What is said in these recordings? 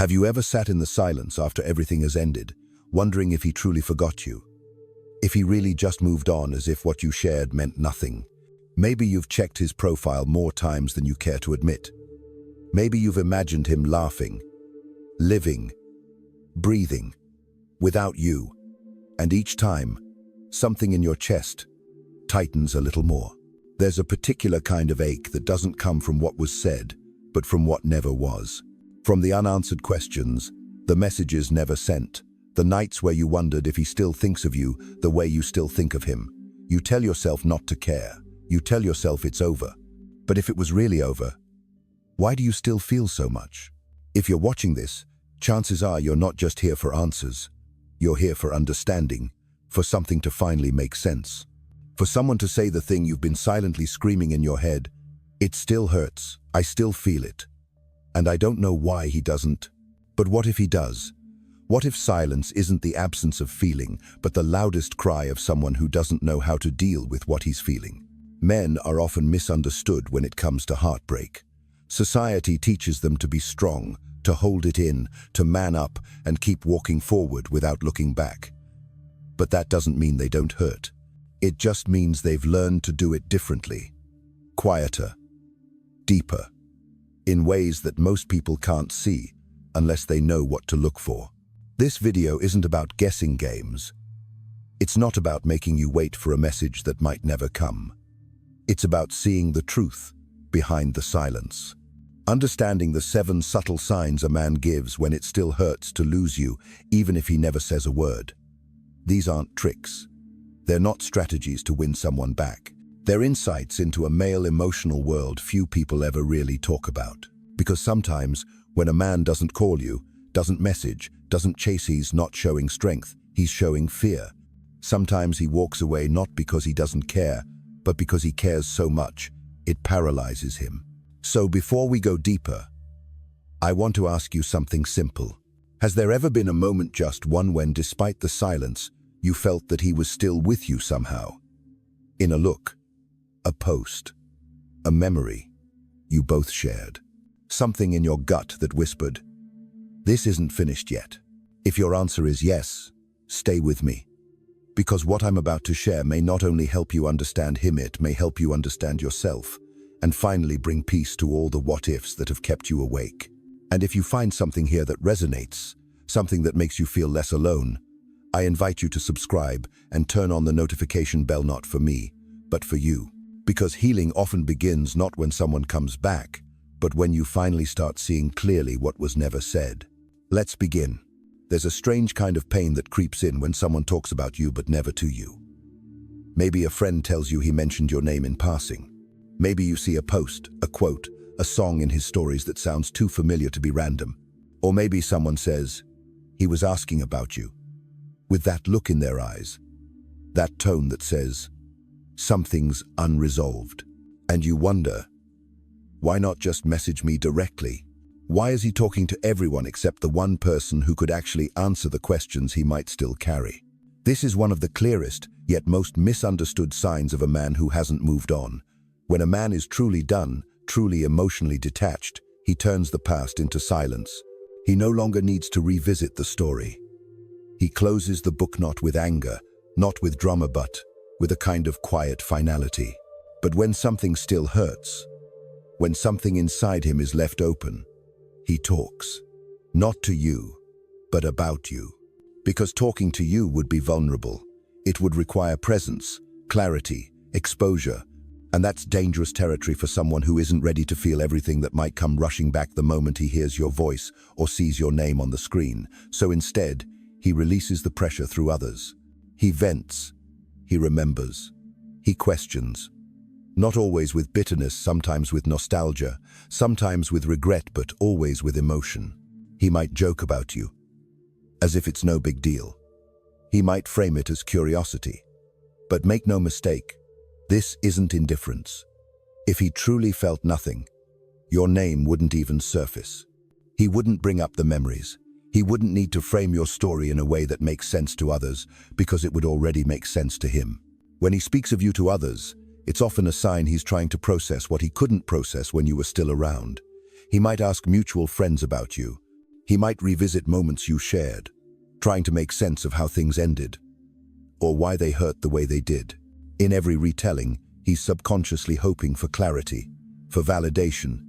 Have you ever sat in the silence after everything has ended, wondering if he truly forgot you? If he really just moved on as if what you shared meant nothing? Maybe you've checked his profile more times than you care to admit. Maybe you've imagined him laughing, living, breathing, without you. And each time, something in your chest tightens a little more. There's a particular kind of ache that doesn't come from what was said, but from what never was. From the unanswered questions, the messages never sent, the nights where you wondered if he still thinks of you the way you still think of him. You tell yourself not to care. You tell yourself it's over. But if it was really over, why do you still feel so much? If you're watching this, chances are you're not just here for answers. You're here for understanding, for something to finally make sense. For someone to say the thing you've been silently screaming in your head, "It still hurts, I still feel it. And I don't know why he doesn't." But what if he does? What if silence isn't the absence of feeling, but the loudest cry of someone who doesn't know how to deal with what he's feeling? Men are often misunderstood when it comes to heartbreak. Society teaches them to be strong, to hold it in, to man up and keep walking forward without looking back. But that doesn't mean they don't hurt. It just means they've learned to do it differently, quieter, deeper, in ways that most people can't see unless they know what to look for. This video isn't about guessing games. It's not about making you wait for a message that might never come. It's about seeing the truth behind the silence. Understanding the 7 subtle signs a man gives when it still hurts to lose you, even if he never says a word. These aren't tricks. They're not strategies to win someone back. They're insights into a male emotional world few people ever really talk about. Because sometimes, when a man doesn't call you, doesn't message, doesn't chase, he's not showing strength, he's showing fear. Sometimes he walks away not because he doesn't care, but because he cares so much, it paralyzes him. So before we go deeper, I want to ask you something simple. Has there ever been a moment, just one, when despite the silence, you felt that he was still with you somehow? In a look, a post, a memory you both shared. Something in your gut that whispered, "This isn't finished yet." If your answer is yes, stay with me. Because what I'm about to share may not only help you understand him, it may help you understand yourself, and finally bring peace to all the what-ifs that have kept you awake. And if you find something here that resonates, something that makes you feel less alone, I invite you to subscribe and turn on the notification bell, not for me, but for you. Because healing often begins not when someone comes back, but when you finally start seeing clearly what was never said. Let's begin. There's a strange kind of pain that creeps in when someone talks about you but never to you. Maybe a friend tells you he mentioned your name in passing. Maybe you see a post, a quote, a song in his stories that sounds too familiar to be random. Or maybe someone says, "He was asking about you," with that look in their eyes, that tone that says, something's unresolved. And you wonder, why not just message me directly? Why is he talking to everyone except the one person who could actually answer the questions he might still carry? This is one of the clearest, yet most misunderstood signs of a man who hasn't moved on. When a man is truly done, truly emotionally detached, he turns the past into silence. He no longer needs to revisit the story. He closes the book not with anger, not with drama, but with a kind of quiet finality. But when something still hurts, when something inside him is left open, he talks. Not to you, but about you. Because talking to you would be vulnerable. It would require presence, clarity, exposure, and that's dangerous territory for someone who isn't ready to feel everything that might come rushing back the moment he hears your voice or sees your name on the screen. So instead, he releases the pressure through others. He vents. He remembers. He questions. Not always with bitterness, sometimes with nostalgia, sometimes with regret, but always with emotion. He might joke about you, as if it's no big deal. He might frame it as curiosity. But make no mistake, this isn't indifference. If he truly felt nothing, your name wouldn't even surface. He wouldn't bring up the memories. He wouldn't need to frame your story in a way that makes sense to others, because it would already make sense to him. When he speaks of you to others, it's often a sign he's trying to process what he couldn't process when you were still around. He might ask mutual friends about you, He might revisit moments you shared, trying to make sense of how things ended, or why they hurt the way they did. In every retelling, he's subconsciously hoping for clarity, for validation,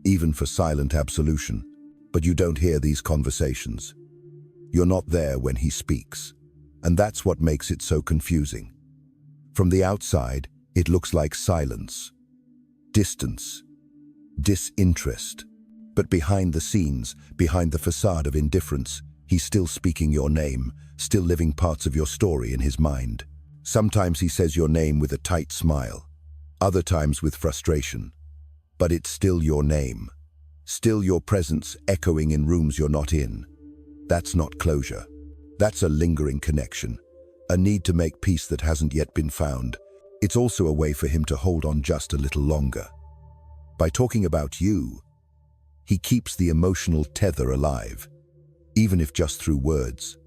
even for silent absolution. But you don't hear these conversations. You're not there when he speaks. And that's what makes it so confusing. From the outside, it looks like silence, distance, disinterest. But behind the scenes, behind the facade of indifference, he's still speaking your name, still living parts of your story in his mind. Sometimes he says your name with a tight smile, other times with frustration. But it's still your name, still your presence echoing in rooms you're not in. That's not closure. That's a lingering connection, a need to make peace that hasn't yet been found. It's also a way for him to hold on just a little longer. By talking about you, he keeps the emotional tether alive, even if just through words.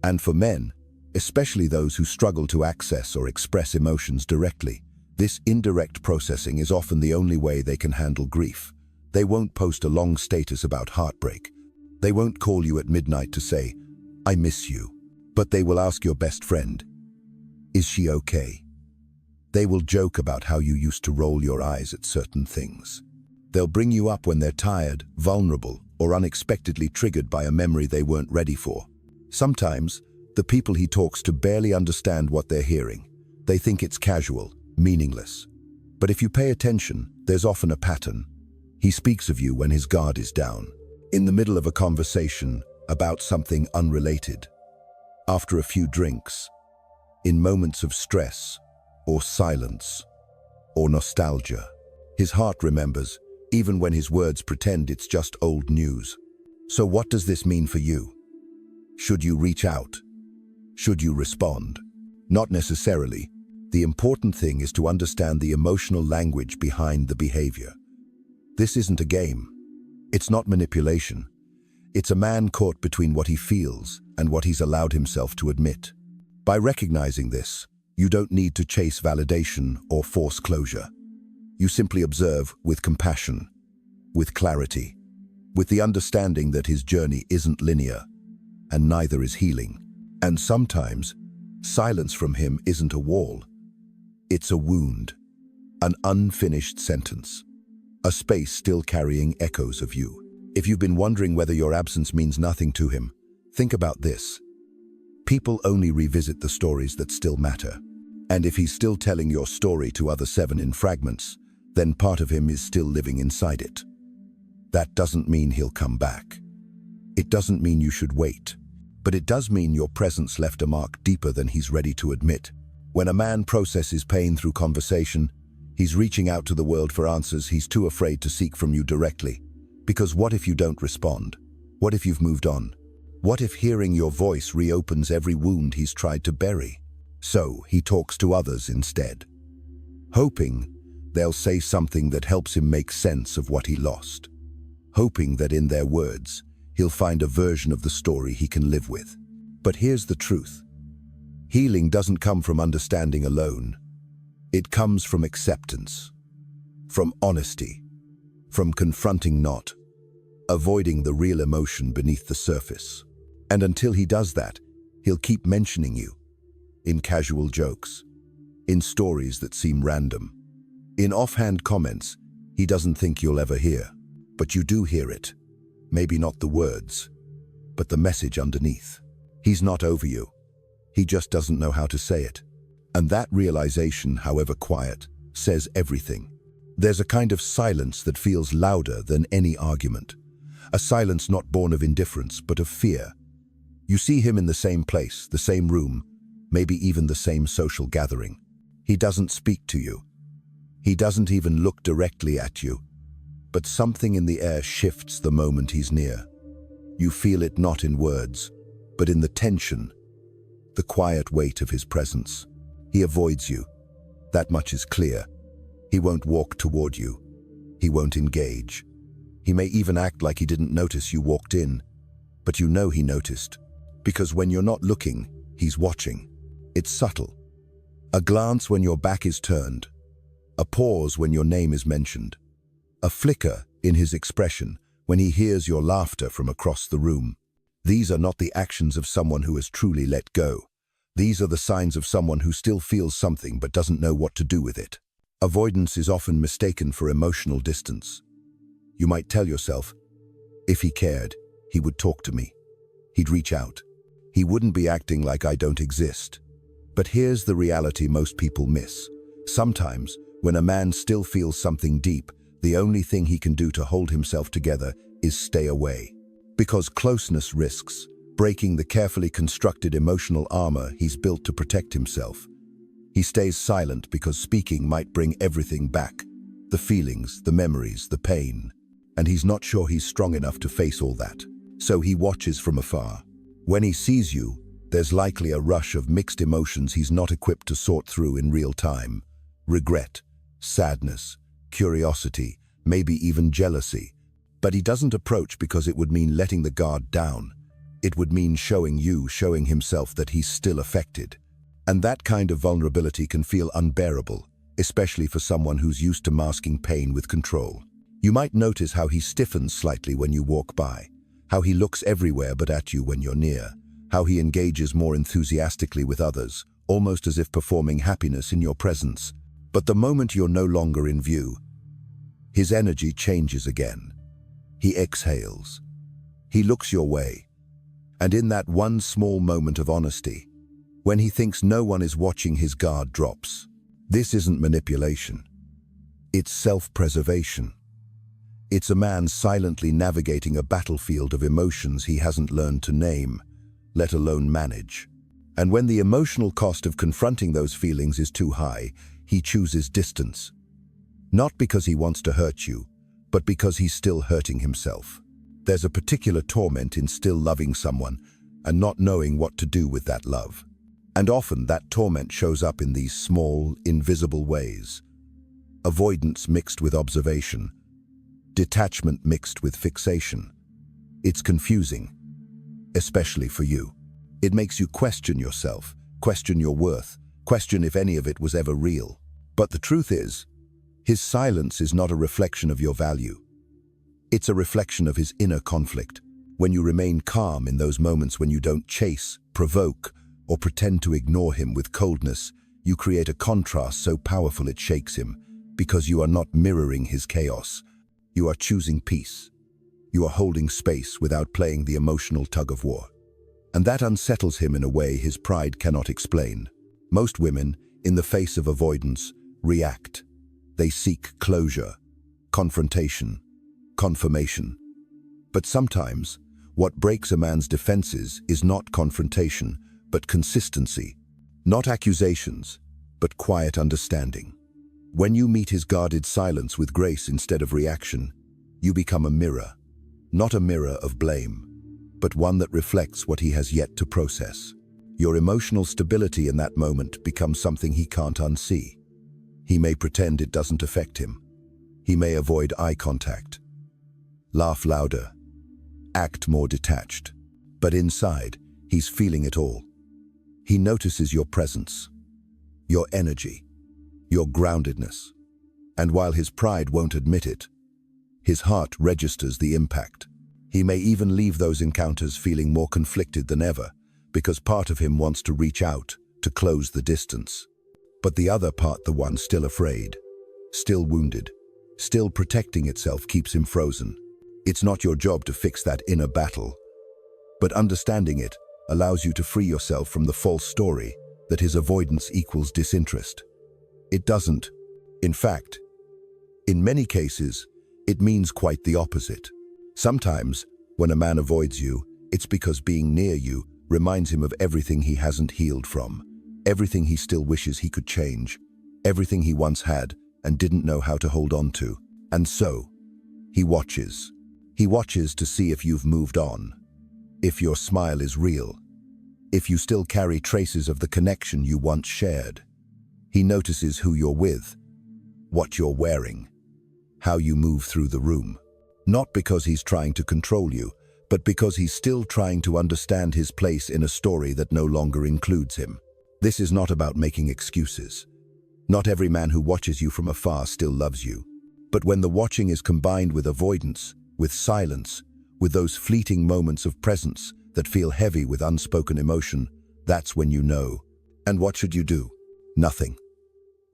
And for men, especially those who struggle to access or express emotions directly, this indirect processing is often the only way they can handle grief. They won't post a long status about heartbreak. They won't call you at midnight to say, "I miss you." But they will ask your best friend, "Is she okay?" They will joke about how you used to roll your eyes at certain things. They'll bring you up when they're tired, vulnerable, or unexpectedly triggered by a memory they weren't ready for. Sometimes, the people he talks to barely understand what they're hearing. They think it's casual, meaningless. But if you pay attention, there's often a pattern. He speaks of you when his guard is down, in the middle of a conversation about something unrelated, after a few drinks, in moments of stress, or silence, or nostalgia. His heart remembers, even when his words pretend it's just old news. So what does this mean for you? Should you reach out? Should you respond? Not necessarily. The important thing is to understand the emotional language behind the behavior. This isn't a game. It's not manipulation. It's a man caught between what he feels and what he's allowed himself to admit. By recognizing this, you don't need to chase validation or force closure. You simply observe with compassion, with clarity, with the understanding that his journey isn't linear, and neither is healing. And sometimes, silence from him isn't a wall. It's a wound, an unfinished sentence, a space still carrying echoes of you. If you've been wondering whether your absence means nothing to him, think about this. People only revisit the stories that still matter. And if he's still telling your story to other 7 in fragments, then part of him is still living inside it. That doesn't mean he'll come back. It doesn't mean you should wait. But it does mean your presence left a mark deeper than he's ready to admit. When a man processes pain through conversation, he's reaching out to the world for answers he's too afraid to seek from you directly. Because what if you don't respond? What if you've moved on? What if hearing your voice reopens every wound he's tried to bury? So he talks to others instead, hoping they'll say something that helps him make sense of what he lost, hoping that in their words, he'll find a version of the story he can live with. But here's the truth. Healing doesn't come from understanding alone. It comes from acceptance, from honesty, from confronting not, avoiding the real emotion beneath the surface. And until he does that, he'll keep mentioning you, in casual jokes, in stories that seem random, in offhand comments he doesn't think you'll ever hear. But you do hear it. Maybe not the words, but the message underneath. He's not over you. He just doesn't know how to say it. And that realization, however quiet, says everything. There's a kind of silence that feels louder than any argument. A silence not born of indifference, but of fear. You see him in the same place, the same room, maybe even the same social gathering. He doesn't speak to you. He doesn't even look directly at you. But something in the air shifts the moment he's near. You feel it not in words, but in the tension, the quiet weight of his presence. He avoids you. That much is clear. He won't walk toward you. He won't engage. He may even act like he didn't notice you walked in. But you know he noticed. Because when you're not looking, he's watching. It's subtle. A glance when your back is turned. A pause when your name is mentioned. A flicker in his expression when he hears your laughter from across the room. These are not the actions of someone who has truly let go. These are the signs of someone who still feels something but doesn't know what to do with it. Avoidance is often mistaken for emotional distance. You might tell yourself, if he cared, he would talk to me. He'd reach out. He wouldn't be acting like I don't exist. But here's the reality most people miss. Sometimes, when a man still feels something deep, the only thing he can do to hold himself together is stay away. Because closeness risks breaking the carefully constructed emotional armor he's built to protect himself. He stays silent because speaking might bring everything back. The feelings, the memories, the pain. And he's not sure he's strong enough to face all that. So he watches from afar. When he sees you, there's likely a rush of mixed emotions he's not equipped to sort through in real time. Regret, sadness, curiosity, maybe even jealousy. But he doesn't approach because it would mean letting the guard down. It would mean showing himself that he's still affected. And that kind of vulnerability can feel unbearable, especially for someone who's used to masking pain with control. You might notice how he stiffens slightly when you walk by, how he looks everywhere but at you when you're near, how he engages more enthusiastically with others, almost as if performing happiness in your presence. But the moment you're no longer in view, his energy changes again. He exhales. He looks your way. And in that one small moment of honesty, when he thinks no one is watching, his guard drops. This isn't manipulation. It's self-preservation. It's a man silently navigating a battlefield of emotions he hasn't learned to name, let alone manage. And when the emotional cost of confronting those feelings is too high, he chooses distance. Not because he wants to hurt you, but because he's still hurting himself. There's a particular torment in still loving someone and not knowing what to do with that love. And often that torment shows up in these small, invisible ways. Avoidance mixed with observation. Detachment mixed with fixation. It's confusing, especially for you. It makes you question yourself, question your worth, question if any of it was ever real. But the truth is, his silence is not a reflection of your value. It's a reflection of his inner conflict. When you remain calm in those moments when you don't chase, provoke, or pretend to ignore him with coldness, you create a contrast so powerful it shakes him, because you are not mirroring his chaos. You are choosing peace. You are holding space without playing the emotional tug-of-war. And that unsettles him in a way his pride cannot explain. Most women, in the face of avoidance, react. They seek closure, confrontation, confirmation. But sometimes, what breaks a man's defenses is not confrontation, but consistency. Not accusations, but quiet understanding. When you meet his guarded silence with grace instead of reaction, you become a mirror. Not a mirror of blame, but one that reflects what he has yet to process. Your emotional stability in that moment becomes something he can't unsee. He may pretend it doesn't affect him. He may avoid eye contact, laugh louder, act more detached. But inside, he's feeling it all. He notices your presence, your energy, your groundedness. And while his pride won't admit it, his heart registers the impact. He may even leave those encounters feeling more conflicted than ever, because part of him wants to reach out, to close the distance. But the other part, the one still afraid, still wounded, still protecting itself, keeps him frozen. It's not your job to fix that inner battle, but understanding it allows you to free yourself from the false story that his avoidance equals disinterest. It doesn't. In fact, in many cases, it means quite the opposite. Sometimes, when a man avoids you, it's because being near you reminds him of everything he hasn't healed from, everything he still wishes he could change, everything he once had and didn't know how to hold on to. And so, he watches. He watches to see if you've moved on, if your smile is real, if you still carry traces of the connection you once shared. He notices who you're with, what you're wearing, how you move through the room. Not because he's trying to control you, but because he's still trying to understand his place in a story that no longer includes him. This is not about making excuses. Not every man who watches you from afar still loves you. But when the watching is combined with avoidance, with silence, with those fleeting moments of presence that feel heavy with unspoken emotion, that's when you know. And what should you do? Nothing.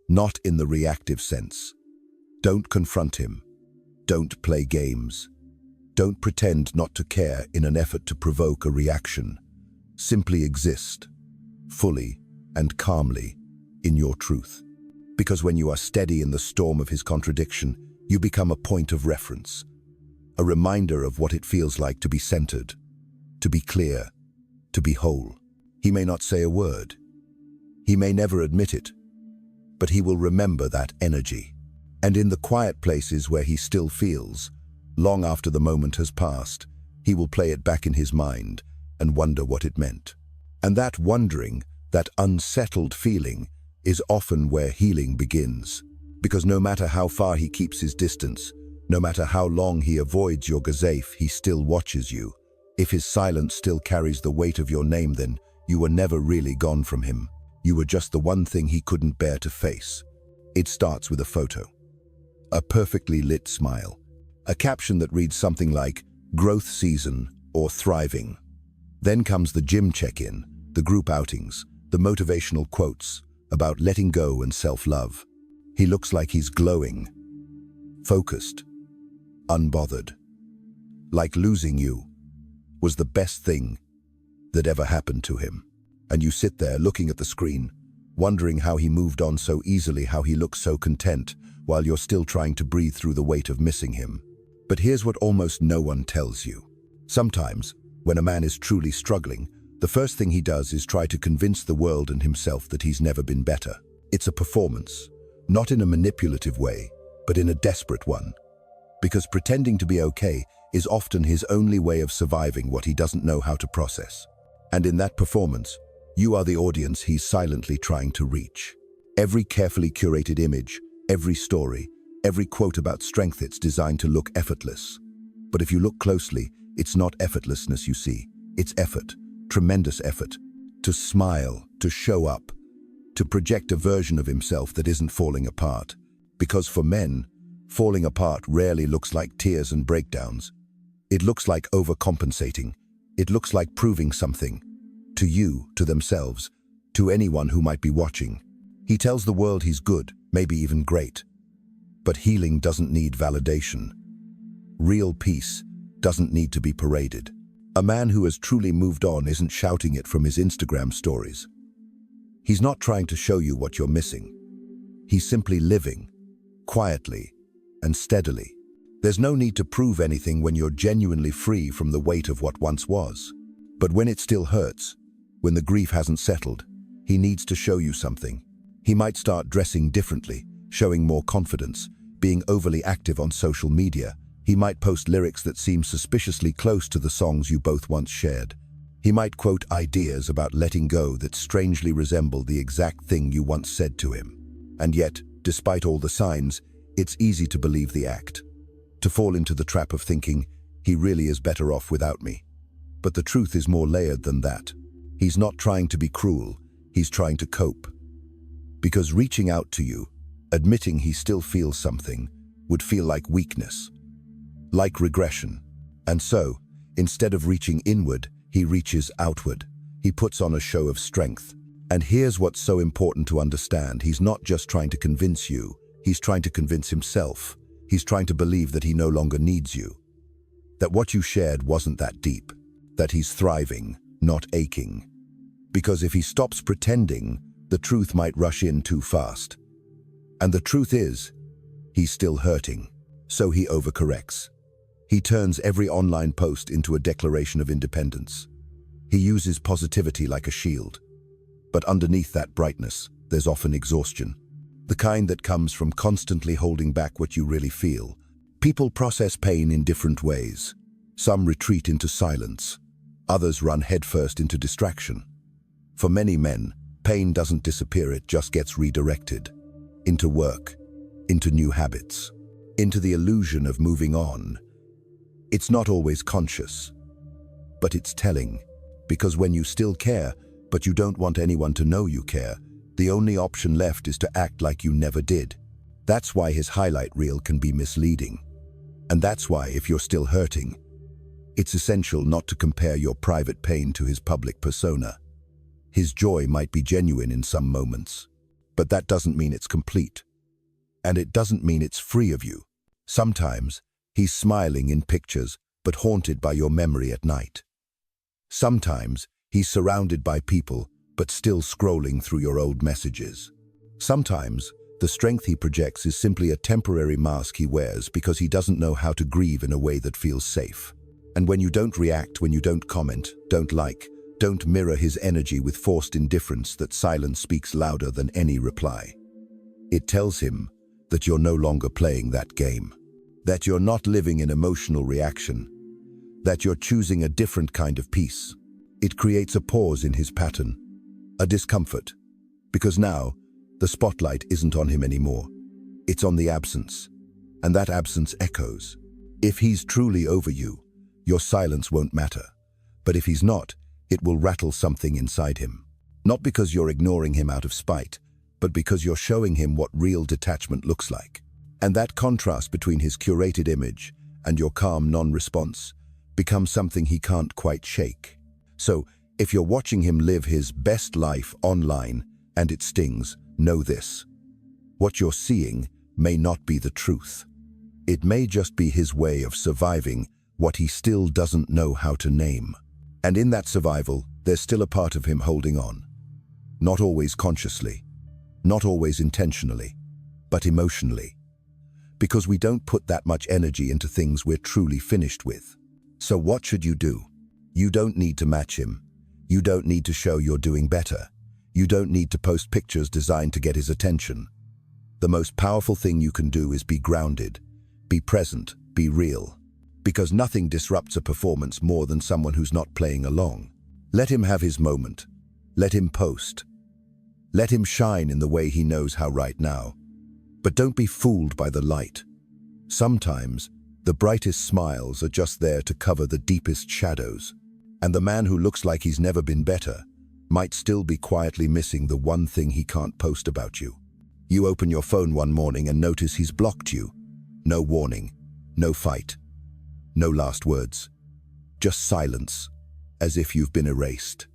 Not in the reactive sense. Don't confront him. Don't play games. Don't pretend not to care in an effort to provoke a reaction. Simply exist, fully and calmly, in your truth. Because when you are steady in the storm of his contradiction, you become a point of reference, a reminder of what it feels like to be centered, to be clear, to be whole. He may not say a word. He may never admit it, but he will remember that energy. And in the quiet places where he still feels, long after the moment has passed, he will play it back in his mind and wonder what it meant. And that wondering, that unsettled feeling, is often where healing begins. Because no matter how far he keeps his distance, no matter how long he avoids your gaze, he still watches you. If his silence still carries the weight of your name, then you were never really gone from him. You were just the one thing he couldn't bear to face. It starts with a photo. A perfectly lit smile. A caption that reads something like, "Growth season" or "Thriving." Then comes the gym check-in, the group outings, the motivational quotes about letting go and self-love. He looks like he's glowing, focused, unbothered. Like losing you was the best thing that ever happened to him. And you sit there looking at the screen, wondering how he moved on so easily, how he looks so content, while you're still trying to breathe through the weight of missing him. But here's what almost no one tells you. Sometimes, when a man is truly struggling, the first thing he does is try to convince the world and himself that he's never been better. It's a performance, not in a manipulative way, but in a desperate one. Because pretending to be okay is often his only way of surviving what he doesn't know how to process. And in that performance, you are the audience he's silently trying to reach. Every carefully curated image, every story, every quote about strength, it's designed to look effortless. But if you look closely, it's not effortlessness you see. It's effort, tremendous effort, to smile, to show up, to project a version of himself that isn't falling apart. Because for men, falling apart rarely looks like tears and breakdowns. It looks like overcompensating. It looks like proving something. To you, to themselves, to anyone who might be watching. He tells the world he's good, maybe even great. But healing doesn't need validation. Real peace doesn't need to be paraded. A man who has truly moved on isn't shouting it from his Instagram stories. He's not trying to show you what you're missing. He's simply living, quietly and steadily. There's no need to prove anything when you're genuinely free from the weight of what once was. But when it still hurts, when the grief hasn't settled, he needs to show you something. He might start dressing differently, showing more confidence, being overly active on social media. He might post lyrics that seem suspiciously close to the songs you both once shared. He might quote ideas about letting go that strangely resemble the exact thing you once said to him. And yet, despite all the signs, it's easy to believe the act. To fall into the trap of thinking, he really is better off without me. But the truth is more layered than that. He's not trying to be cruel, he's trying to cope. Because reaching out to you, admitting he still feels something, would feel like weakness, like regression. And so, instead of reaching inward, he reaches outward. He puts on a show of strength. And here's what's so important to understand. He's not just trying to convince you, he's trying to convince himself. He's trying to believe that he no longer needs you. That what you shared wasn't that deep. That he's thriving, not aching. Because if he stops pretending, the truth might rush in too fast. And the truth is, he's still hurting. So he overcorrects. He turns every online post into a declaration of independence. He uses positivity like a shield. But underneath that brightness, there's often exhaustion. The kind that comes from constantly holding back what you really feel. People process pain in different ways. Some retreat into silence. Others run headfirst into distraction. For many men, pain doesn't disappear, it just gets redirected. Into work, into new habits, into the illusion of moving on. It's not always conscious, but it's telling. Because when you still care, but you don't want anyone to know you care, the only option left is to act like you never did. That's why his highlight reel can be misleading. And that's why, if you're still hurting, it's essential not to compare your private pain to his public persona. His joy might be genuine in some moments, but that doesn't mean it's complete. And it doesn't mean it's free of you. Sometimes he's smiling in pictures, but haunted by your memory at night. Sometimes he's surrounded by people, but still scrolling through your old messages. Sometimes the strength he projects is simply a temporary mask he wears because he doesn't know how to grieve in a way that feels safe. And when you don't react, when you don't comment, don't like, don't mirror his energy with forced indifference, that silence speaks louder than any reply. It tells him that you're no longer playing that game, that you're not living in emotional reaction, that you're choosing a different kind of peace. It creates a pause in his pattern, a discomfort, because now the spotlight isn't on him anymore. It's on the absence, and that absence echoes. If he's truly over you, your silence won't matter, but if he's not, it will rattle something inside him. Not because you're ignoring him out of spite, but because you're showing him what real detachment looks like. And that contrast between his curated image and your calm non-response becomes something he can't quite shake. So, if you're watching him live his best life online and it stings, know this: what you're seeing may not be the truth. It may just be his way of surviving what he still doesn't know how to name. And in that survival, there's still a part of him holding on. Not always consciously, not always intentionally, but emotionally. Because we don't put that much energy into things we're truly finished with. So what should you do? You don't need to match him. You don't need to show you're doing better. You don't need to post pictures designed to get his attention. The most powerful thing you can do is be grounded, be present, be real. Because nothing disrupts a performance more than someone who's not playing along. Let him have his moment. Let him post. Let him shine in the way he knows how right now. But don't be fooled by the light. Sometimes, the brightest smiles are just there to cover the deepest shadows. And the man who looks like he's never been better might still be quietly missing the one thing he can't post about you. You open your phone one morning and notice he's blocked you. No warning, no fight, no last words. Just silence, as if you've been erased.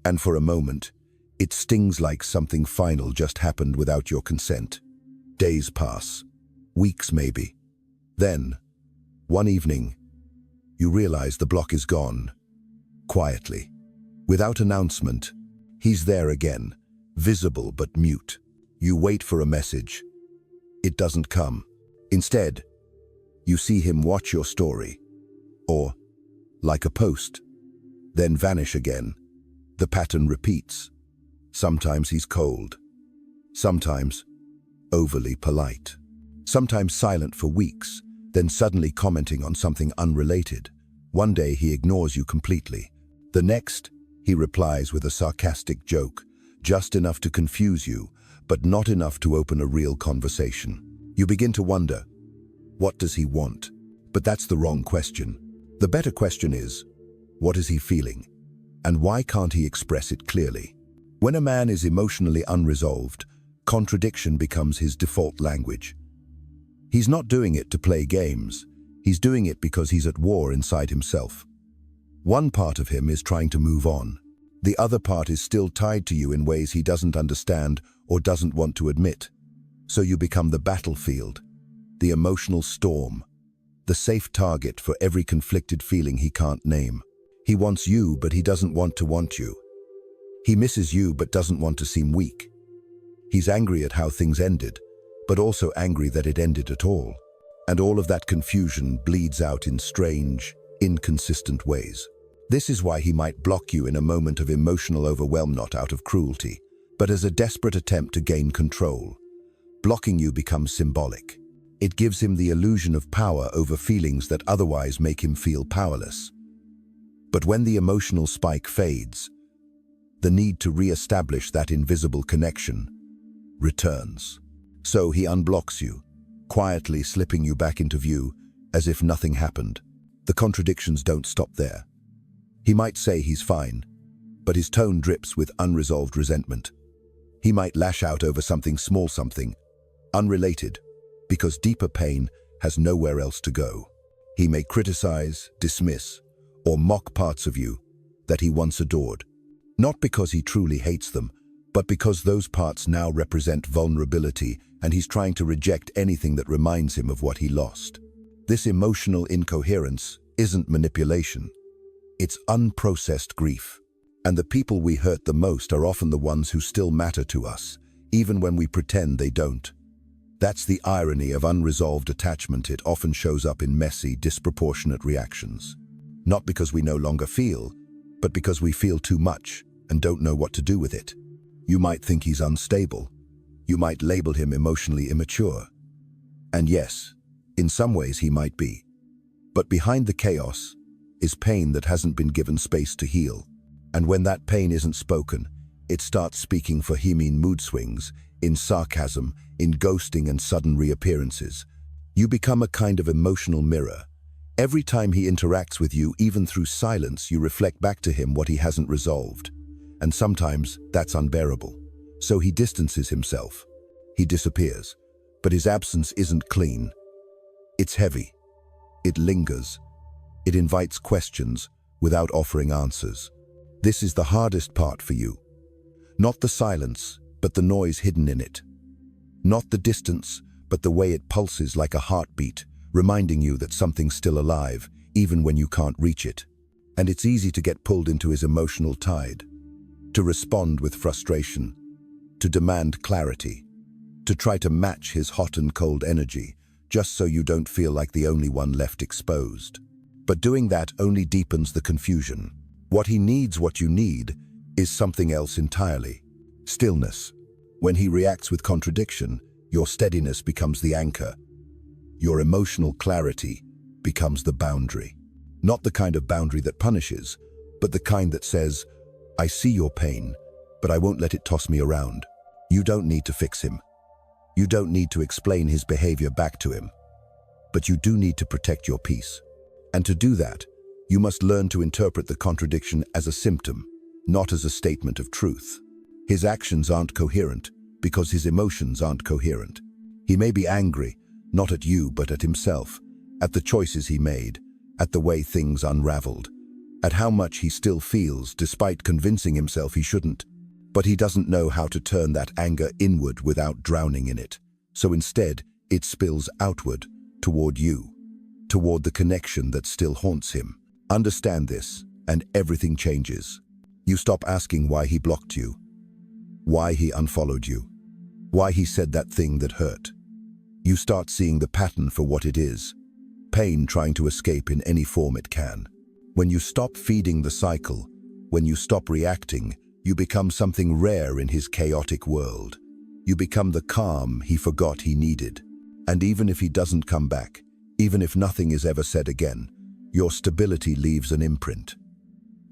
And for a moment, it stings like something final just happened without your consent. Days pass, weeks maybe. Then, one evening, you realize the block is gone. Quietly, without announcement, he's there again, visible but mute. You wait for a message. It doesn't come. Instead, you see him watch your story, or like a post, then vanish again. The pattern repeats. Sometimes he's cold, sometimes overly polite, sometimes silent for weeks, then suddenly commenting on something unrelated. One day he ignores you completely. The next, he replies with a sarcastic joke, just enough to confuse you, but not enough to open a real conversation. You begin to wonder, what does he want? But that's the wrong question. The better question is, what is he feeling? And why can't he express it clearly? When a man is emotionally unresolved, contradiction becomes his default language. He's not doing it to play games. He's doing it because he's at war inside himself. One part of him is trying to move on. The other part is still tied to you in ways he doesn't understand or doesn't want to admit. So you become the battlefield, the emotional storm, the safe target for every conflicted feeling he can't name. He wants you, but he doesn't want to want you. He misses you, but doesn't want to seem weak. He's angry at how things ended, but also angry that it ended at all. And all of that confusion bleeds out in strange, inconsistent ways. This is why he might block you in a moment of emotional overwhelm, not out of cruelty, but as a desperate attempt to gain control. Blocking you becomes symbolic. It gives him the illusion of power over feelings that otherwise make him feel powerless. But when the emotional spike fades, the need to re-establish that invisible connection returns. So he unblocks you, quietly slipping you back into view as if nothing happened. The contradictions don't stop there. He might say he's fine, but his tone drips with unresolved resentment. He might lash out over something small, something unrelated, because deeper pain has nowhere else to go. He may criticize, dismiss, or mock parts of you that he once adored, not because he truly hates them, but because those parts now represent vulnerability and he's trying to reject anything that reminds him of what he lost. This emotional incoherence isn't manipulation. It's unprocessed grief. And the people we hurt the most are often the ones who still matter to us, even when we pretend they don't. That's the irony of unresolved attachment. It often shows up in messy, disproportionate reactions. Not because we no longer feel, but because we feel too much and don't know what to do with it. You might think he's unstable. You might label him emotionally immature. And yes, in some ways he might be. But behind the chaos is pain that hasn't been given space to heal. And when that pain isn't spoken, it starts speaking for him in mood swings, in sarcasm, in ghosting and sudden reappearances. You become a kind of emotional mirror. Every time he interacts with you, even through silence, you reflect back to him what he hasn't resolved. And sometimes that's unbearable. So he distances himself. He disappears. But his absence isn't clean. It's heavy. It lingers. It invites questions without offering answers. This is the hardest part for you. Not the silence, but the noise hidden in it. Not the distance, but the way it pulses like a heartbeat, reminding you that something's still alive, even when you can't reach it. And it's easy to get pulled into his emotional tide, to respond with frustration, to demand clarity, to try to match his hot and cold energy, just so you don't feel like the only one left exposed. But doing that only deepens the confusion. What he needs, what you need, is something else entirely. Stillness. When he reacts with contradiction, your steadiness becomes the anchor. Your emotional clarity becomes the boundary. Not the kind of boundary that punishes, but the kind that says, I see your pain, but I won't let it toss me around. You don't need to fix him. You don't need to explain his behavior back to him. But you do need to protect your peace. And to do that, you must learn to interpret the contradiction as a symptom, not as a statement of truth. His actions aren't coherent because his emotions aren't coherent. He may be angry, not at you but at himself, at the choices he made, at the way things unraveled, at how much he still feels despite convincing himself he shouldn't. But he doesn't know how to turn that anger inward without drowning in it. So instead, it spills outward, toward you, toward the connection that still haunts him. Understand this, and everything changes. You stop asking why he blocked you, why he unfollowed you, why he said that thing that hurt. You start seeing the pattern for what it is, pain trying to escape in any form it can. When you stop feeding the cycle, when you stop reacting, you become something rare in his chaotic world. You become the calm he forgot he needed. And even if he doesn't come back, even if nothing is ever said again, your stability leaves an imprint.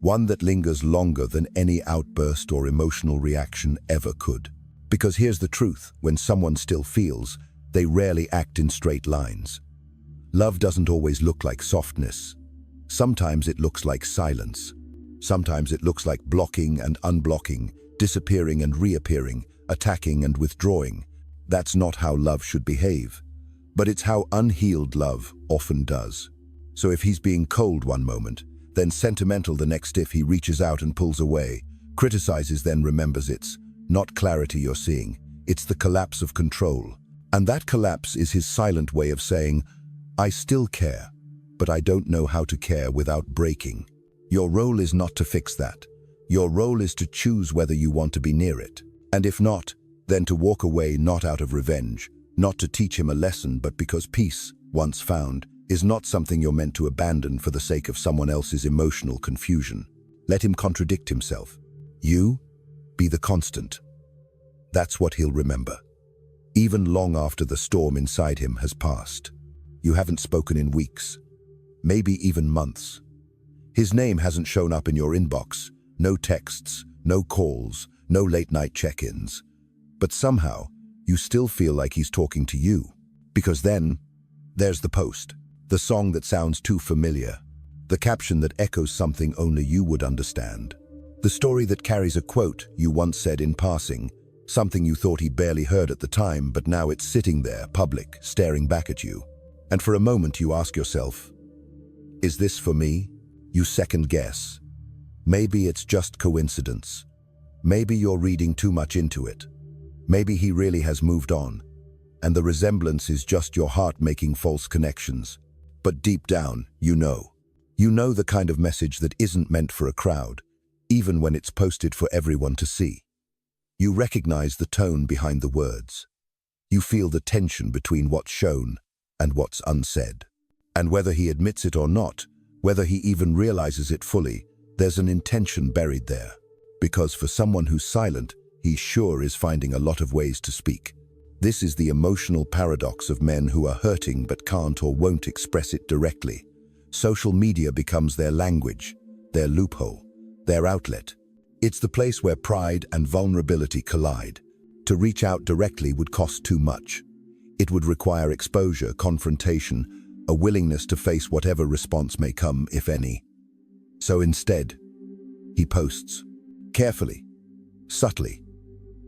One that lingers longer than any outburst or emotional reaction ever could. Because here's the truth, when someone still feels, they rarely act in straight lines. Love doesn't always look like softness. Sometimes it looks like silence. Sometimes it looks like blocking and unblocking, disappearing and reappearing, attacking and withdrawing. That's not how love should behave. But it's how unhealed love often does. So if he's being cold one moment, then sentimental the next, if he reaches out and pulls away, criticizes then remembers, it's not clarity you're seeing, it's the collapse of control. And that collapse is his silent way of saying, I still care, but I don't know how to care without breaking. Your role is not to fix that. Your role is to choose whether you want to be near it. And if not, then to walk away, not out of revenge, not to teach him a lesson, but because peace, once found, is not something you're meant to abandon for the sake of someone else's emotional confusion. Let him contradict himself. You be the constant. That's what he'll remember. Even long after the storm inside him has passed. You haven't spoken in weeks, maybe even months. His name hasn't shown up in your inbox, no texts, no calls, no late-night check-ins. But somehow, you still feel like he's talking to you. Because then, there's the post, the song that sounds too familiar, the caption that echoes something only you would understand, the story that carries a quote you once said in passing, something you thought he barely heard at the time, but now it's sitting there, public, staring back at you. And for a moment you ask yourself, Is this for me? You second guess. Maybe it's just coincidence. Maybe you're reading too much into it. Maybe he really has moved on, and the resemblance is just your heart making false connections. But deep down, you know. You know the kind of message that isn't meant for a crowd, even when it's posted for everyone to see. You recognize the tone behind the words. You feel the tension between what's shown and what's unsaid. And whether he admits it or not, whether he even realizes it fully, there's an intention buried there. Because for someone who's silent, he sure is finding a lot of ways to speak. This is the emotional paradox of men who are hurting but can't or won't express it directly. Social media becomes their language, their loophole, their outlet. It's the place where pride and vulnerability collide. To reach out directly would cost too much. It would require exposure, confrontation, a willingness to face whatever response may come, if any. So instead, he posts, carefully, subtly,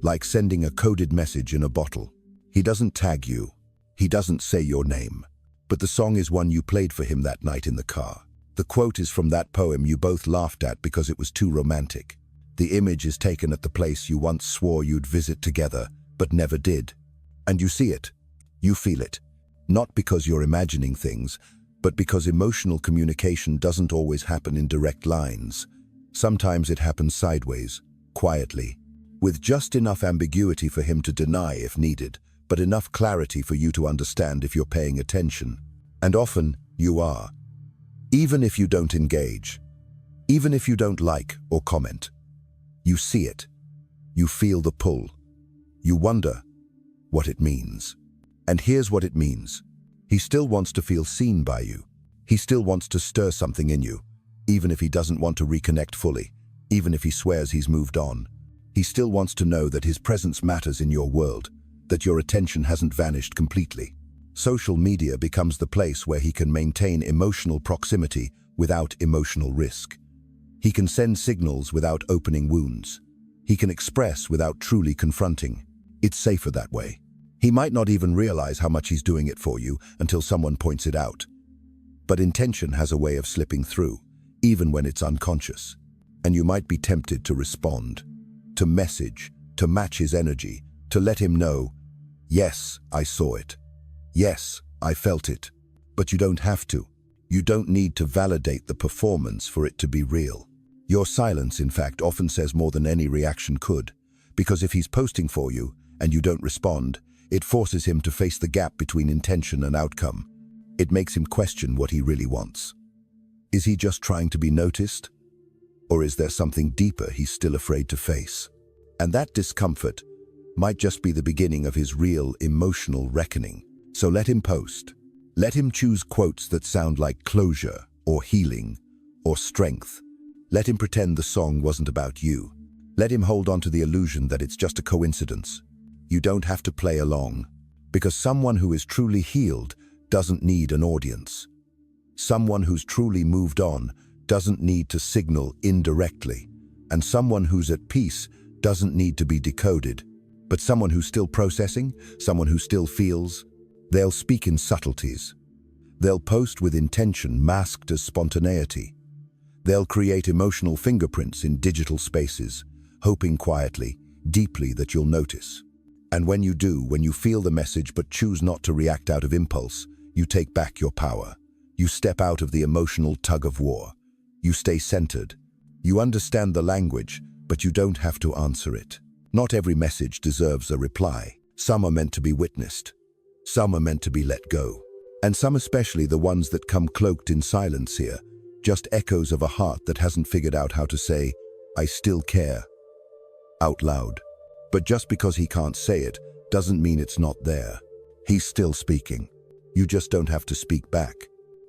like sending a coded message in a bottle. He doesn't tag you. He doesn't say your name. But the song is one you played for him that night in the car. The quote is from that poem you both laughed at because it was too romantic. The image is taken at the place you once swore you'd visit together, but never did. And you see it. You feel it. Not because you're imagining things, but because emotional communication doesn't always happen in direct lines. Sometimes it happens sideways, quietly, with just enough ambiguity for him to deny if needed, but enough clarity for you to understand if you're paying attention. And often, you are. Even if you don't engage, even if you don't like or comment, you see it. You feel the pull. You wonder what it means. And here's what it means. He still wants to feel seen by you. He still wants to stir something in you, even if he doesn't want to reconnect fully, even if he swears he's moved on. He still wants to know that his presence matters in your world, that your attention hasn't vanished completely. Social media becomes the place where he can maintain emotional proximity without emotional risk. He can send signals without opening wounds. He can express without truly confronting. It's safer that way. He might not even realize how much he's doing it for you until someone points it out. But intention has a way of slipping through, even when it's unconscious. And you might be tempted to respond, to message, to match his energy, to let him know, yes, I saw it. Yes, I felt it. But you don't have to. You don't need to validate the performance for it to be real. Your silence, in fact, often says more than any reaction could, because if he's posting for you and you don't respond, it forces him to face the gap between intention and outcome. It makes him question what he really wants. Is he just trying to be noticed? Or is there something deeper he's still afraid to face? And that discomfort might just be the beginning of his real emotional reckoning. So let him post. Let him choose quotes that sound like closure or healing or strength. Let him pretend the song wasn't about you. Let him hold on to the illusion that it's just a coincidence. You don't have to play along, because someone who is truly healed doesn't need an audience. Someone who's truly moved on doesn't need to signal indirectly, and someone who's at peace doesn't need to be decoded. But someone who's still processing, someone who still feels, they'll speak in subtleties. They'll post with intention masked as spontaneity. They'll create emotional fingerprints in digital spaces, hoping quietly, deeply that you'll notice. And when you do, when you feel the message but choose not to react out of impulse, you take back your power. You step out of the emotional tug-of-war. You stay centered. You understand the language, but you don't have to answer it. Not every message deserves a reply. Some are meant to be witnessed. Some are meant to be let go. And some, especially the ones that come cloaked in silence here, just echoes of a heart that hasn't figured out how to say, I still care, out loud. But just because he can't say it doesn't mean it's not there. He's still speaking. You just don't have to speak back.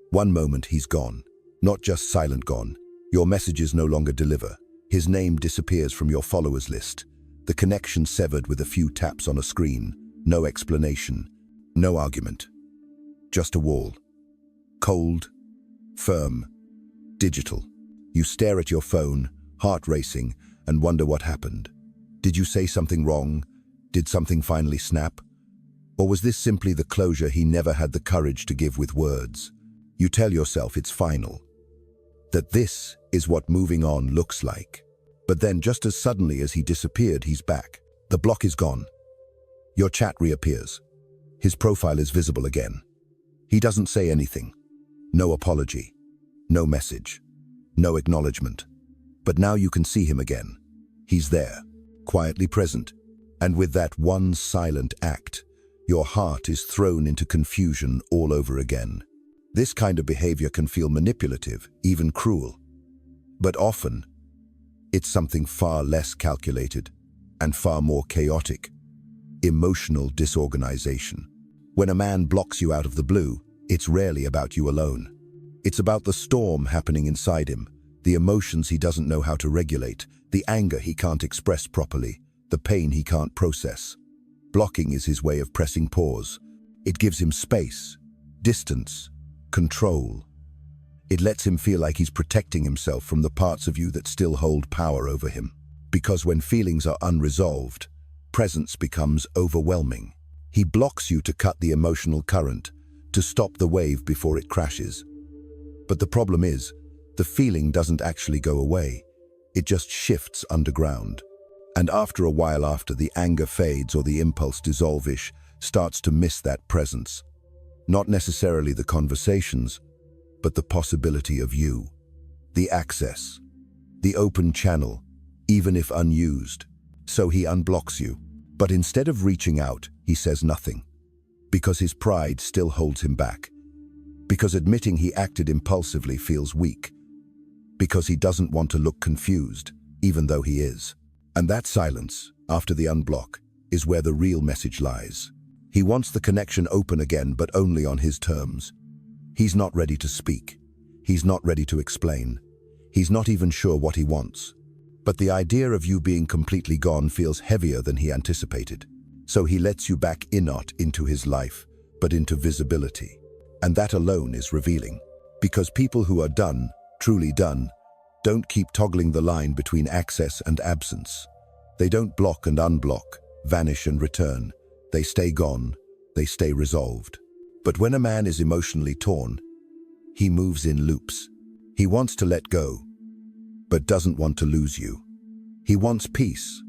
One moment he's gone. Not just silent gone. Your messages no longer deliver. His name disappears from your followers list. The connection severed with a few taps on a screen. No explanation. No argument. Just a wall. Cold, firm, digital. You stare at your phone, heart racing, and wonder what happened. Did you say something wrong? Did something finally snap? Or was this simply the closure he never had the courage to give with words? You tell yourself it's final, that this is what moving on looks like. But then just as suddenly as he disappeared, he's back. The block is gone. Your chat reappears. His profile is visible again. He doesn't say anything. No apology. No message. No acknowledgement. But now you can see him again. He's there, quietly present. And with that one silent act, your heart is thrown into confusion all over again. This kind of behavior can feel manipulative, even cruel. But often, it's something far less calculated and far more chaotic. Emotional disorganization. When a man blocks you out of the blue, it's rarely about you alone. It's about the storm happening inside him, the emotions he doesn't know how to regulate, the anger he can't express properly, the pain he can't process. Blocking is his way of pressing pause. It gives him space, distance, control. It lets him feel like he's protecting himself from the parts of you that still hold power over him. Because when feelings are unresolved, presence becomes overwhelming. He blocks you to cut the emotional current, to stop the wave before it crashes. But the problem is, the feeling doesn't actually go away. It just shifts underground. And after a while, after the anger fades or the impulse dissolves, starts to miss that presence. Not necessarily the conversations, but the possibility of you. The access. The open channel, even if unused. So he unblocks you. But instead of reaching out, he says nothing. Because his pride still holds him back. Because admitting he acted impulsively feels weak. Because he doesn't want to look confused, even though he is. And that silence, after the unblock, is where the real message lies. He wants the connection open again, but only on his terms. He's not ready to speak. He's not ready to explain. He's not even sure what he wants. But the idea of you being completely gone feels heavier than he anticipated. So he lets you back in, not into his life, but into visibility. And that alone is revealing. Because people who are done, truly done, don't keep toggling the line between access and absence. They don't block and unblock, vanish and return. They stay gone, they stay resolved. But when a man is emotionally torn, he moves in loops. He wants to let go, but doesn't want to lose you. He wants peace,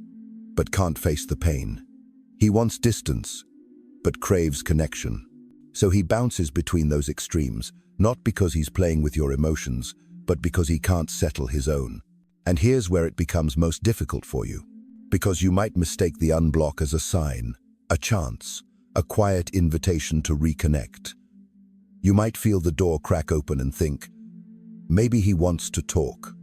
but can't face the pain. He wants distance, but craves connection. So he bounces between those extremes, not because he's playing with your emotions, but because he can't settle his own. And here's where it becomes most difficult for you. Because you might mistake the unblock as a sign, a chance, a quiet invitation to reconnect. You might feel the door crack open and think, maybe he wants to talk.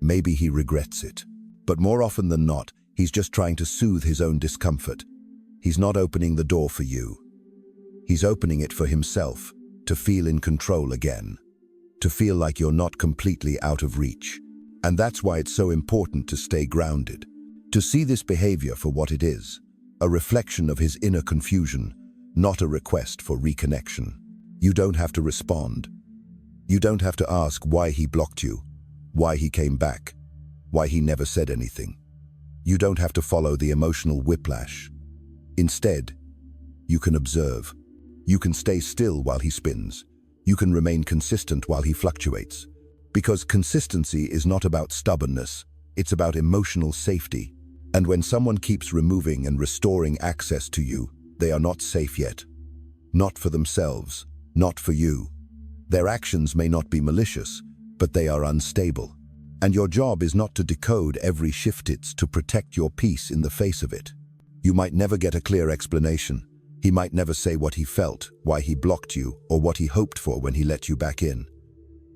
Maybe he regrets it. But more often than not, he's just trying to soothe his own discomfort. He's not opening the door for you. He's opening it for himself, to feel in control again. To feel like you're not completely out of reach. And that's why it's so important to stay grounded. To see this behavior for what it is, a reflection of his inner confusion, not a request for reconnection. You don't have to respond. You don't have to ask why he blocked you, why he came back, why he never said anything. You don't have to follow the emotional whiplash. Instead, you can observe. You can stay still while he spins. You can remain consistent while he fluctuates. Because consistency is not about stubbornness, it's about emotional safety. And when someone keeps removing and restoring access to you, they are not safe yet. Not for themselves, not for you. Their actions may not be malicious, but they are unstable. And your job is not to decode every shift, it's to protect your peace in the face of it. You might never get a clear explanation. He might never say what he felt, why he blocked you, or what he hoped for when he let you back in.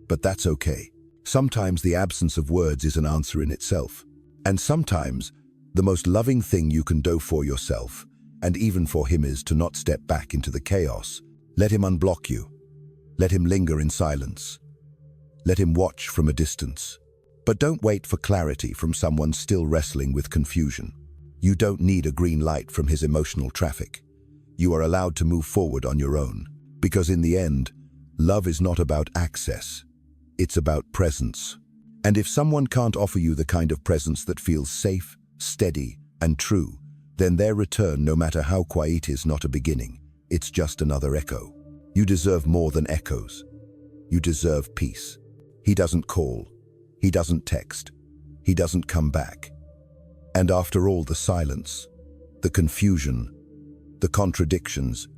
But that's okay. Sometimes the absence of words is an answer in itself. And sometimes, the most loving thing you can do for yourself, and even for him, is to not step back into the chaos. Let him unblock you. Let him linger in silence. Let him watch from a distance. But don't wait for clarity from someone still wrestling with confusion. You don't need a green light from his emotional traffic. You are allowed to move forward on your own. Because in the end, love is not about access. It's about presence. And if someone can't offer you the kind of presence that feels safe, steady, and true, then their return, no matter how quiet, is not a beginning. It's just another echo. You deserve more than echoes. You deserve peace. He doesn't call. He doesn't text. He doesn't come back. And after all the silence, the confusion, the contradictions,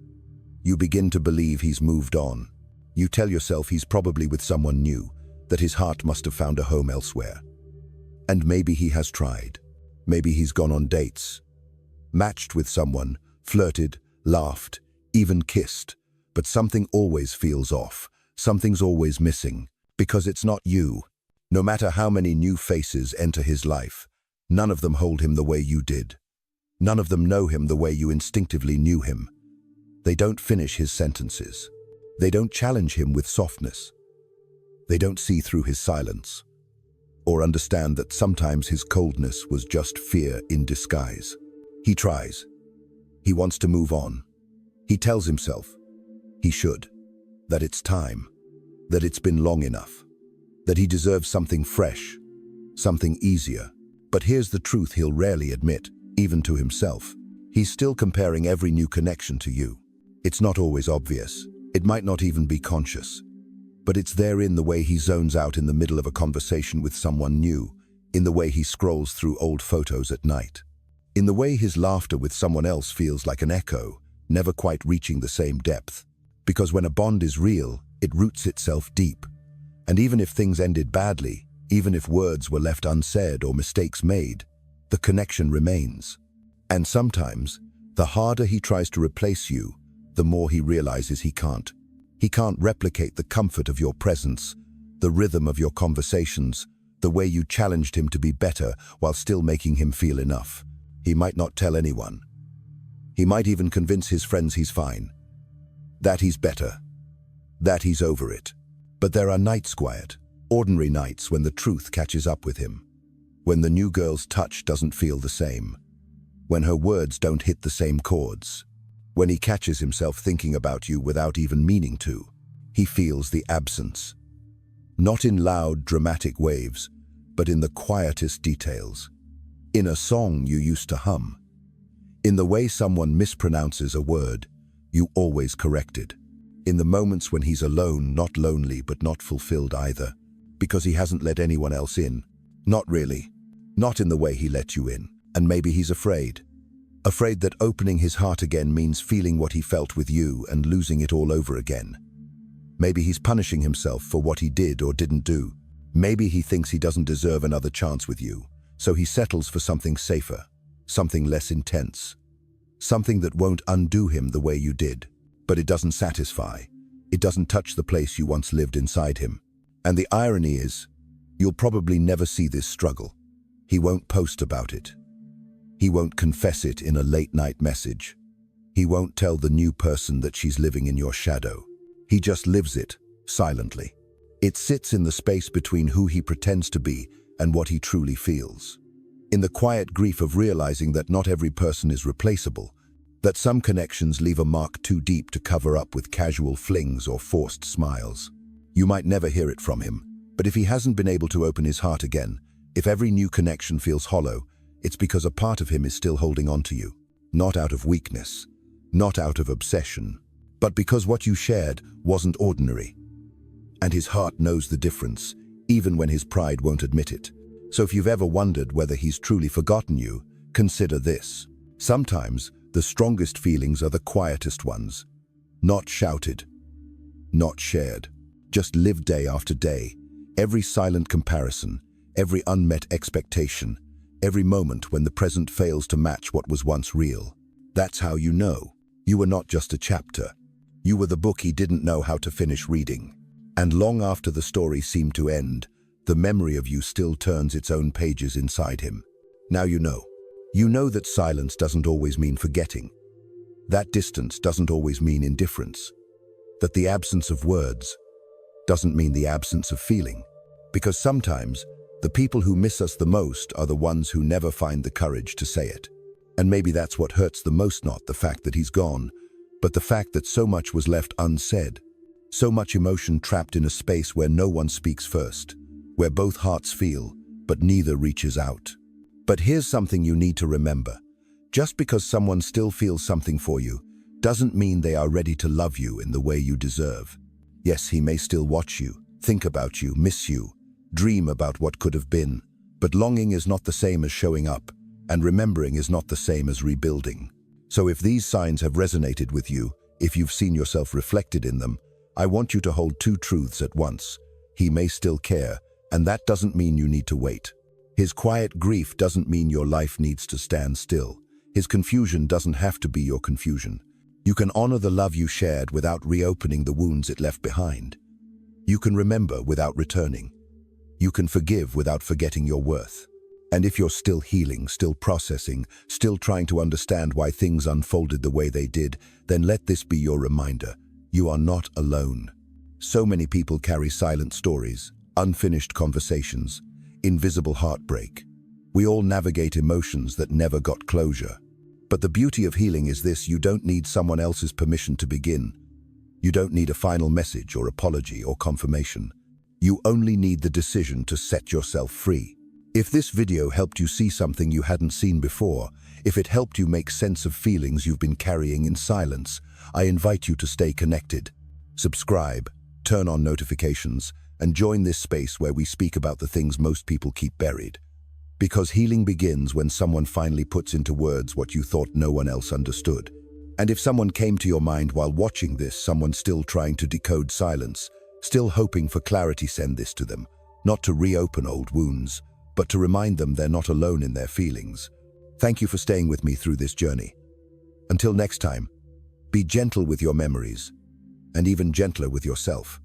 you begin to believe he's moved on. You tell yourself he's probably with someone new, that his heart must have found a home elsewhere. And maybe he has tried. Maybe he's gone on dates, matched with someone, flirted, laughed, even kissed. But something always feels off. Something's always missing, because it's not you. No matter how many new faces enter his life, none of them hold him the way you did. None of them know him the way you instinctively knew him. They don't finish his sentences. They don't challenge him with softness. They don't see through his silence, or understand that sometimes his coldness was just fear in disguise. He tries. He wants to move on. He tells himself he should, that it's time, that it's been long enough, that he deserves something fresh, something easier. But here's the truth he'll rarely admit, even to himself. He's still comparing every new connection to you. It's not always obvious. It might not even be conscious. But it's there in the way he zones out in the middle of a conversation with someone new, in the way he scrolls through old photos at night, in the way his laughter with someone else feels like an echo, never quite reaching the same depth. Because when a bond is real, it roots itself deep. And even if things ended badly, even if words were left unsaid or mistakes made, the connection remains. And sometimes, the harder he tries to replace you, the more he realizes he can't. He can't replicate the comfort of your presence, the rhythm of your conversations, the way you challenged him to be better while still making him feel enough. He might not tell anyone. He might even convince his friends he's fine, that he's better, that he's over it. But there are nights, quiet, ordinary nights when the truth catches up with him, when the new girl's touch doesn't feel the same, when her words don't hit the same chords, when he catches himself thinking about you without even meaning to. He feels the absence. Not in loud, dramatic waves, but in the quietest details. In a song you used to hum. In the way someone mispronounces a word you always corrected. In the moments when he's alone, not lonely but not fulfilled either, because he hasn't let anyone else in. Not really. Not in the way he let you in. And maybe he's afraid. Afraid that opening his heart again means feeling what he felt with you and losing it all over again. Maybe he's punishing himself for what he did or didn't do. Maybe he thinks he doesn't deserve another chance with you, so he settles for something safer, something less intense, something that won't undo him the way you did. But it doesn't satisfy. It doesn't touch the place you once lived inside him. And the irony is, you'll probably never see this struggle. He won't post about it. He won't confess it in a late-night message. He won't tell the new person that she's living in your shadow. He just lives it, silently. It sits in the space between who he pretends to be and what he truly feels. In the quiet grief of realizing that not every person is replaceable, that some connections leave a mark too deep to cover up with casual flings or forced smiles. You might never hear it from him, but if he hasn't been able to open his heart again, if every new connection feels hollow, it's because a part of him is still holding on to you. Not out of weakness, not out of obsession, but because what you shared wasn't ordinary. And his heart knows the difference, even when his pride won't admit it. So if you've ever wondered whether he's truly forgotten you, consider this. Sometimes, the strongest feelings are the quietest ones. Not shouted, not shared, just lived day after day. Every silent comparison, every unmet expectation, every moment when the present fails to match what was once real. That's how you know. You were not just a chapter. You were the book he didn't know how to finish reading. And long after the story seemed to end, the memory of you still turns its own pages inside him. Now you know. You know that silence doesn't always mean forgetting. That distance doesn't always mean indifference. That the absence of words doesn't mean the absence of feeling. Because sometimes, the people who miss us the most are the ones who never find the courage to say it. And maybe that's what hurts the most, not the fact that he's gone, but the fact that so much was left unsaid. So much emotion trapped in a space where no one speaks first, where both hearts feel, but neither reaches out. But here's something you need to remember. Just because someone still feels something for you, doesn't mean they are ready to love you in the way you deserve. Yes, he may still watch you, think about you, miss you, dream about what could have been. But longing is not the same as showing up, and remembering is not the same as rebuilding. So if these signs have resonated with you, if you've seen yourself reflected in them, I want you to hold two truths at once. He may still care, and that doesn't mean you need to wait. His quiet grief doesn't mean your life needs to stand still. His confusion doesn't have to be your confusion. You can honor the love you shared without reopening the wounds it left behind. You can remember without returning. You can forgive without forgetting your worth. And if you're still healing, still processing, still trying to understand why things unfolded the way they did, then let this be your reminder. You are not alone. So many people carry silent stories, unfinished conversations, invisible heartbreak. We all navigate emotions that never got closure. But the beauty of healing is this: you don't need someone else's permission to begin. You don't need a final message or apology or confirmation. You only need the decision to set yourself free. If this video helped you see something you hadn't seen before, if it helped you make sense of feelings you've been carrying in silence, I invite you to stay connected. Subscribe, turn on notifications, and join this space where we speak about the things most people keep buried. Because healing begins when someone finally puts into words what you thought no one else understood. And if someone came to your mind while watching this, someone still trying to decode silence, still hoping for clarity, send this to them. Not to reopen old wounds, but to remind them they're not alone in their feelings. Thank you for staying with me through this journey. Until next time, be gentle with your memories, and even gentler with yourself.